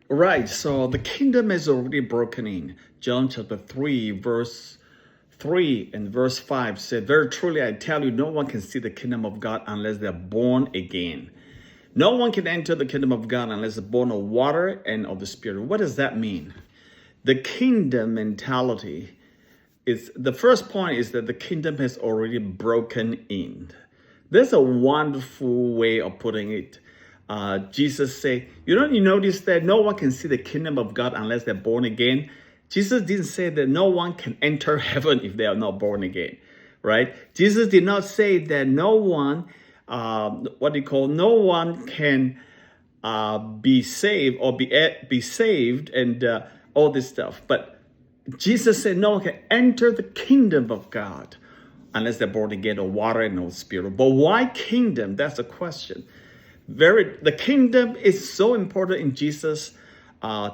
Right, so the kingdom is already broken in. John chapter 3, verse 3 and verse 5 said, "Very truly I tell you, no one can see the kingdom of God unless they're born again. No one can enter the kingdom of God unless they're born of water and of the Spirit." What does that mean? The kingdom mentality is the first point is that the kingdom has already broken in. There's a wonderful way of putting it. Jesus said, you notice that no one can see the kingdom of God unless they're born again. Jesus didn't say that no one can enter heaven if they are not born again, right? Jesus did not say that no one, no one can be saved or be saved and all this stuff. But Jesus said no one can enter the kingdom of God unless they're born again of water and of spirit. But why kingdom? That's the question. The kingdom is so important in Jesus'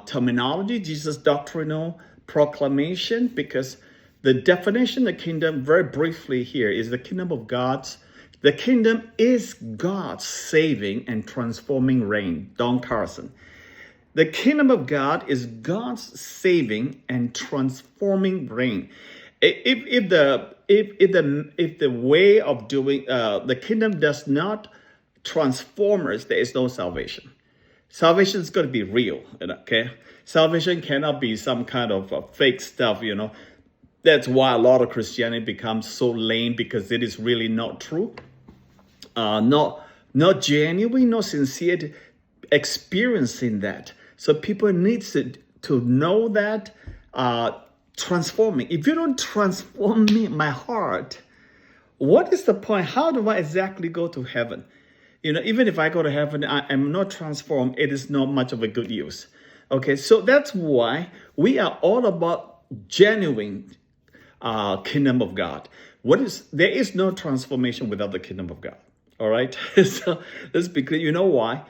terminology, Jesus' doctrinal proclamation, because the definition of the kingdom, very briefly here, is the kingdom of God's. The kingdom is God's saving and transforming reign. Don Carson. The kingdom of God is God's saving and transforming reign. If the way of doing the kingdom does not transform us, there is no salvation. Salvation is going to be real, okay? Salvation cannot be some kind of fake stuff, That's why a lot of Christianity becomes so lame, because it is really not true. Not genuine, not sincere experiencing that. So people need to know that transforming. If you don't transform my heart, what is the point? How do I exactly go to heaven? Even if I go to heaven, I am not transformed, it is not much of a good use. Okay, so that's why we are all about genuine kingdom of God. There is no transformation without the kingdom of God. All right, so let's be clear. You know why?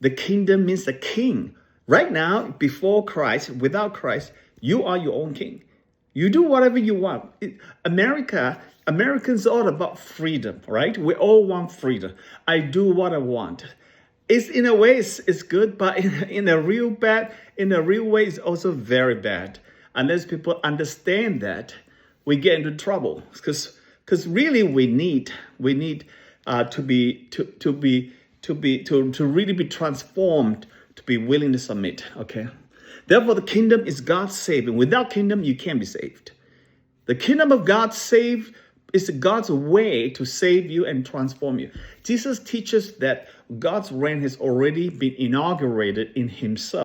The kingdom means the king. Right now, before Christ, without Christ, you are your own king. You do whatever you want. Americans are all about freedom, right? We all want freedom. I do what I want. It's in a way it's good, but in a real way, it's also very bad. Unless people understand that, we get into trouble. Because really we need to really be transformed, to be willing to submit. Okay. Therefore, the kingdom is God's saving. Without kingdom, you can't be saved. The kingdom of God is God's way to save you and transform you. Jesus teaches that God's reign has already been inaugurated in himself.